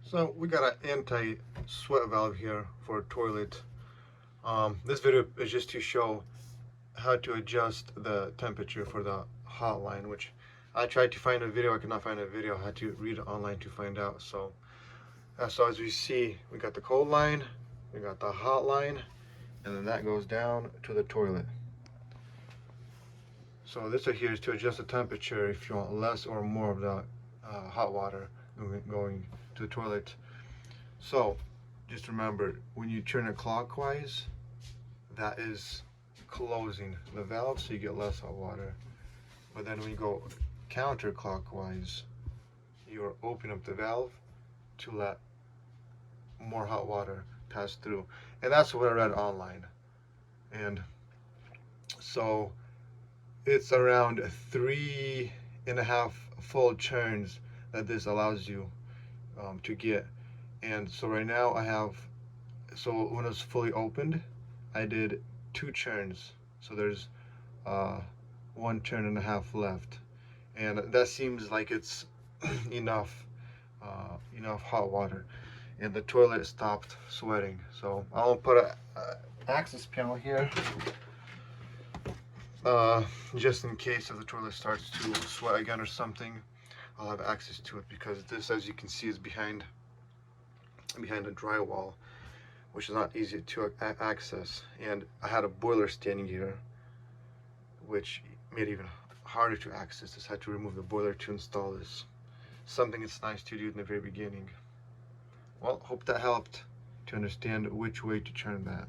So we got an anti-sweat valve here for a toilet. This video is just to show how to adjust the temperature for the hot line, which I tried to find a video, I could not find a video, I had to read it online to find out. So as we see, we got the cold line, we got the hot line, and then that goes down to the toilet. So this right here is to adjust the temperature if you want less or more of the hot water going to the toilet. So just remember, when you turn it clockwise, that is closing the valve so you get less hot water. But then when you go counterclockwise, you're opening up the valve to let more hot water pass through. And that's what I read online. And so it's around 3.5 full turns that this allows you to get. And so right now I have, so when it's fully opened, I did 2 churns. So there's 1.5 turns left, and that seems like it's enough hot water, and the toilet stopped sweating. So I'll put a access panel here just in case if the toilet starts to sweat again or something. I'll have access to it, because this, as you can see, is behind a drywall, which is not easy to access. And I had a boiler standing here, which made it even harder to access. Just had to remove the boiler to install this. Something it's nice to do in the very beginning. Well, hope that helped to understand which way to turn that.